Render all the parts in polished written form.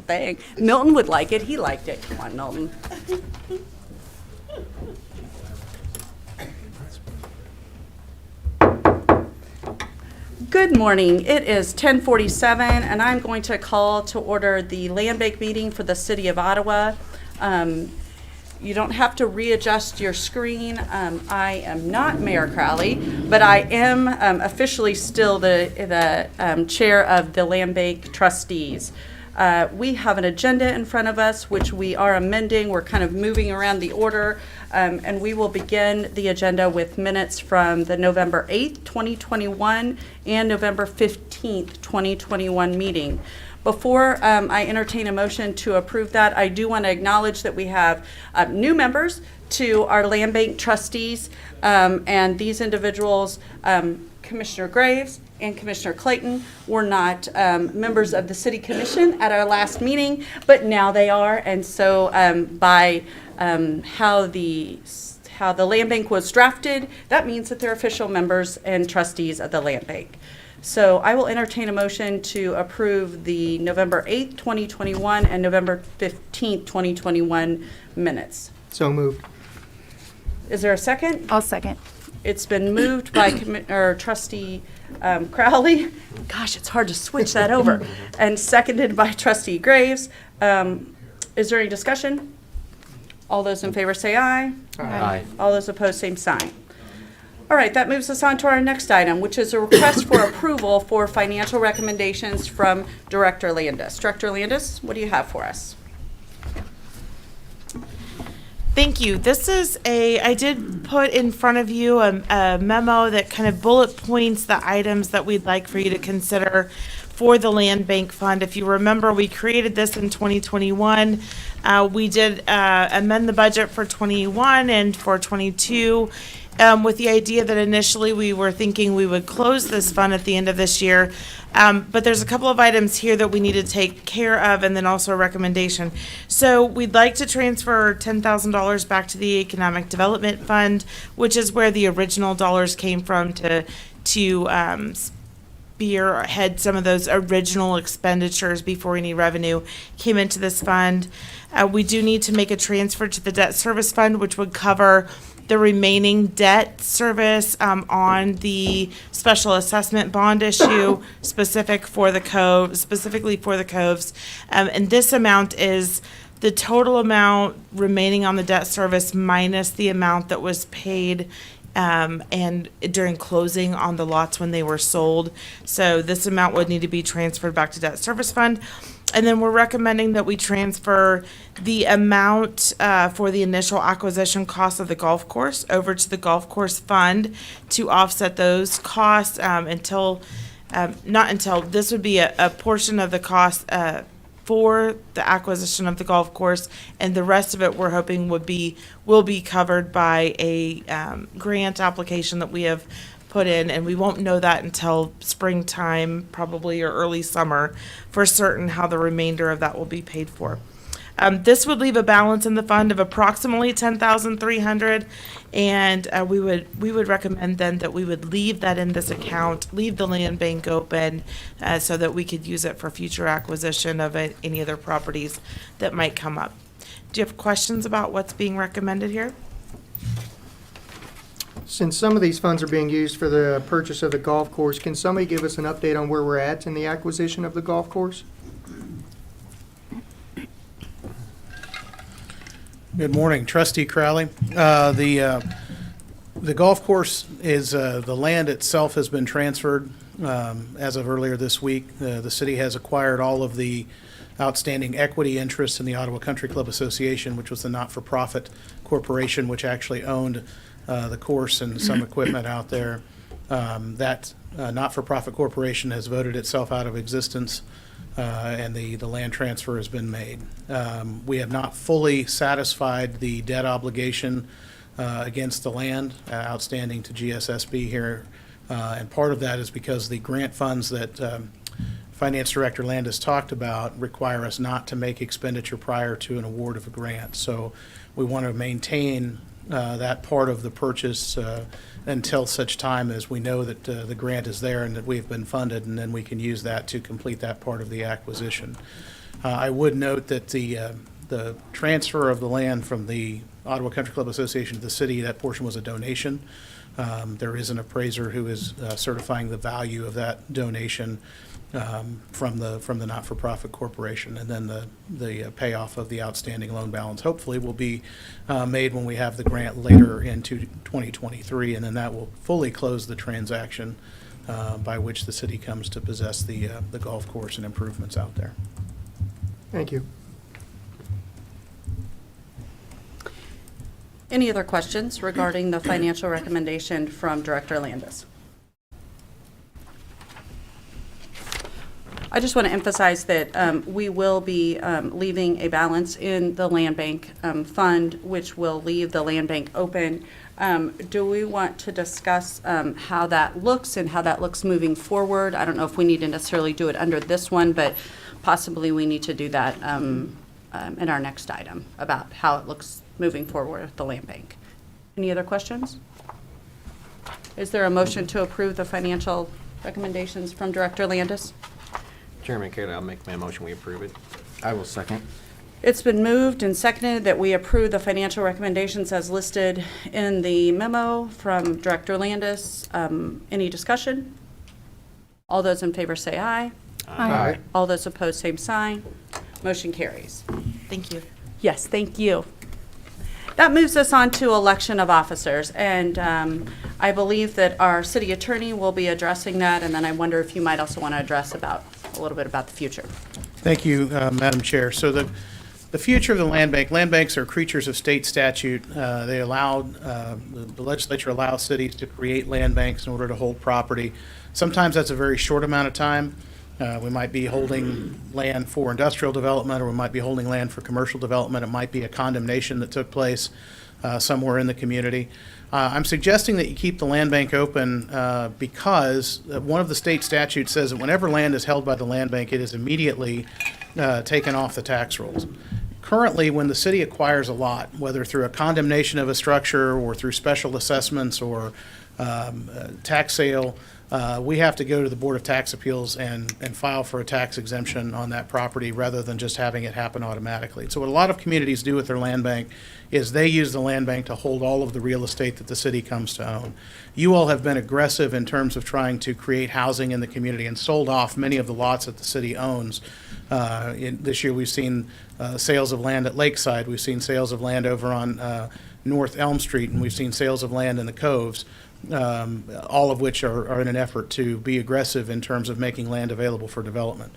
thing. Milton would like it. He liked it. Come on, Milton. Good morning. It is 10:47, and I'm going to call to order the Land Bank meeting for the City of Ottawa. You don't have to readjust your screen. I am not Mayor Crowley, but I am officially still the chair of the Land Bank trustees. We have an agenda in front of us, which we are amending. We're kind of moving around the order, and we will begin the agenda with minutes from the November 8th, 2021 and November 15th, 2021 meeting. Before I entertain a motion to approve that, I do want to acknowledge that we have new members to our Land Bank trustees, and these individuals, Commissioner Graves and Commissioner Clayton, were not members of the City Commission at our last meeting, but now they are, and so by how the Land Bank was drafted, that means that they're official members and trustees of the Land Bank. So I will entertain a motion to approve the November 8th, 2021 and November 15th, 2021 minutes. So moved. Is there a second? I'll second. It's been moved by Trustee Crowley. Gosh, it's hard to switch that over. And seconded by Trustee Graves. Is there any discussion? All those in favor say aye. Aye. All those opposed, same sign. All right, that moves us on to our next item, which is a request for approval for financial recommendations from Director Landis. Director Landis, what do you have for us? Thank you. This is I did put in front of you a memo that kind of bullet points the items that we'd like for you to consider for the Land Bank Fund. If you remember, we created this in 2021. We did amend the budget for 21 and for 22. With the idea that initially we were thinking we would close this fund at the end of this year. But there's a couple of items here that we need to take care of, and then also a recommendation. So we'd like to transfer $10,000 back to the Economic Development Fund, which is where the original dollars came from to spearhead some of those original expenditures before any revenue came into this fund. We do need to make a transfer to the Debt Service Fund, which would cover the remaining debt service on the special assessment bond issue specifically for the coves. And this amount is the total amount remaining on the debt service minus the amount that was paid and during closing on the lots when they were sold. So this amount would need to be transferred back to Debt Service Fund. And then we're recommending that we transfer the amount for the initial acquisition cost of the golf course over to the golf course fund to offset those costs not until this would be a portion of the cost for the acquisition of the golf course, and the rest of it we're hoping will be covered by a grant application that we have put in, and we won't know that until springtime, probably, or early summer, for certain how the remainder of that will be paid for. This would leave a balance in the fund of approximately $10,300, and we would recommend then that we would leave that in this account, leave the land bank open, so that we could use it for future acquisition of any other properties that might come up. Do you have questions about what's being recommended here? Since some of these funds are being used for the purchase of the golf course, can somebody give us an update on where we're at in the acquisition of the golf course? Good morning, Trustee Crowley. The golf course is, the land itself has been transferred as of earlier this week. The city has acquired all of the outstanding equity interests in the Ottawa Country Club Association, which was the not-for-profit corporation which actually owned the course and some equipment out there. That not-for-profit corporation has voted itself out of existence, and the land transfer has been made. We have not fully satisfied the debt obligation against the land outstanding to GSSB here, and part of that is because the grant funds that Finance Director Landis talked about require us not to make expenditure prior to an award of a grant. So we want to maintain that part of the purchase until such time as we know that the grant is there and that we've been funded, and then we can use that to complete that part of the acquisition. I would note that the transfer of the land from the Ottawa Country Club Association to the city, that portion was a donation. There is an appraiser who is certifying the value of that donation from the not-for-profit corporation, and then the payoff of the outstanding loan balance hopefully will be made when we have the grant later into 2023, and then that will fully close the transaction by which the city comes to possess the golf course and improvements out there. Thank you. Any other questions regarding the financial recommendation from Director Landis? I just want to emphasize that we will be leaving a balance in the land bank fund, which will leave the land bank open. Do we want to discuss how that looks and how that looks moving forward? I don't know if we need to necessarily do it under this one, but possibly we need to do that in our next item about how it looks moving forward with the land bank. Any other questions? Is there a motion to approve the financial recommendations from Director Landis? Chairman Kayla, I'll make my motion, we approve it. I will second. It's been moved and seconded that we approve the financial recommendations as listed in the memo from Director Landis. Any discussion? All those in favor say aye. Aye. All those opposed, same sign. Motion carries. Thank you. Yes, thank you. That moves us on to election of officers, and I believe that our city attorney will be addressing that, and then I wonder if you might also want to address a little bit about the future. Thank you, Madam Chair. So the future of the land banks are creatures of state statute. They allowed, the legislature allows cities to create land banks in order to hold property. Sometimes that's a very short amount of time. We might be holding land for industrial development, or we might be holding land for commercial development. It might be a condemnation that took place somewhere in the community. I'm suggesting that you keep the land bank open because one of the state statutes says that whenever land is held by the land bank, it is immediately taken off the tax rolls. Currently, when the city acquires a lot, whether through a condemnation of a structure or through special assessments or tax sale, we have to go to the Board of Tax Appeals and file for a tax exemption on that property rather than just having it happen automatically. So what a lot of communities do with their land bank is they use the land bank to hold all of the real estate that the city comes to own. You all have been aggressive in terms of trying to create housing in the community and sold off many of the lots that the city owns. This year we've seen sales of land at Lakeside, we've seen sales of land over on North Elm Street, and we've seen sales of land in the Coves. All of which are in an effort to be aggressive in terms of making land available for development.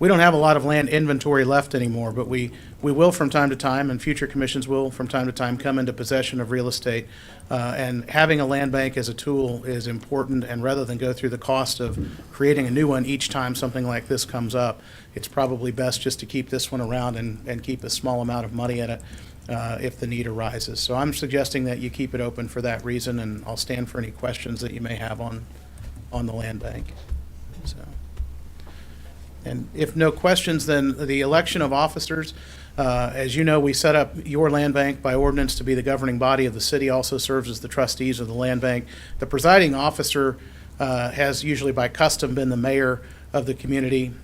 We don't have a lot of land inventory left anymore, but we will from time to time, and future commissions will from time to time come into possession of real estate. And having a land bank as a tool is important, and rather than go through the cost of creating a new one each time something like this comes up, it's probably best just to keep this one around and keep a small amount of money in it if the need arises. So I'm suggesting that you keep it open for that reason, and I'll stand for any questions that you may have on the land bank. So, and if no questions, then the election of officers, as you know, we set up your land bank by ordinance to be the governing body of the city, also serves as the trustees of the land bank. The presiding officer has usually by custom been the mayor of the community.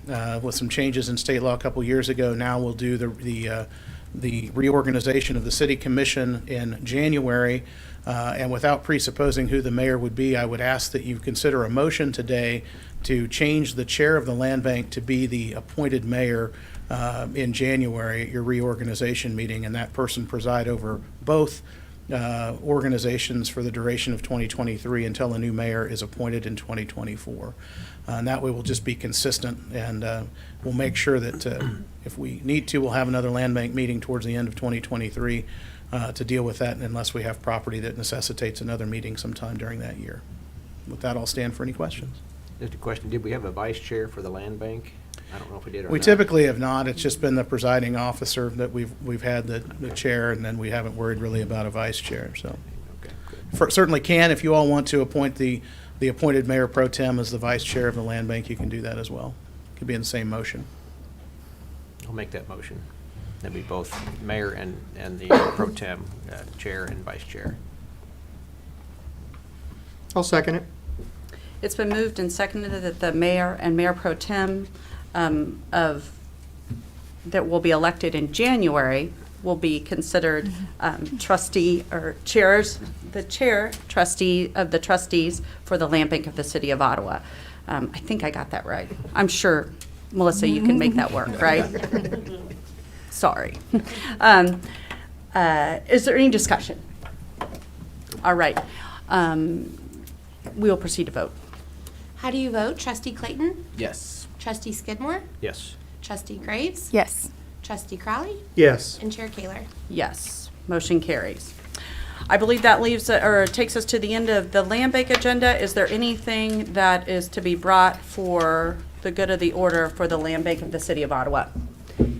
With some changes in state law a couple years ago, now we'll do the reorganization of the city commission in January, and without presupposing who the mayor would be, I would ask that you consider a motion today to change the chair of the land bank to be the appointed mayor in January at your reorganization meeting, and that person preside over both organizations for the duration of 2023 until a new mayor is appointed in 2024. And that way we'll just be consistent, and we'll make sure that if we need to, we'll have another land bank meeting towards the end of 2023 to deal with that, unless we have property that necessitates another meeting sometime during that year. With that, I'll stand for any questions. Just a question, did we have a vice chair for the land bank? I don't know if we did or not. We typically have not. It's just been the presiding officer that we've had the chair, and then we haven't worried really about a vice chair. So Okay, good. certainly can, if you all want to appoint the appointed mayor pro tem as the vice chair of the land bank, you can do that as well. Could be in the same motion. I'll make that motion. That'd be both mayor and the pro tem chair and vice chair. I'll second it. It's been moved and seconded that the mayor and mayor pro tem of that will be elected in January will be considered trustee or chairs, the chair trustee of the trustees for the Land Bank of the City of Ottawa. I think I got that right. I'm sure, Melissa, you can make that work, right? Sorry. Is there any discussion? All right. We will proceed to vote. How do you vote? Trustee Clayton? Yes. Trustee Skidmore? Yes. Trustee Graves? Yes. Trustee Crowley? Yes. And Chair Kaler? Yes, motion carries. I believe that leaves, or takes us to the end of the land bank agenda. Is there anything that is to be brought for the good of the order for the land bank of the City of Ottawa?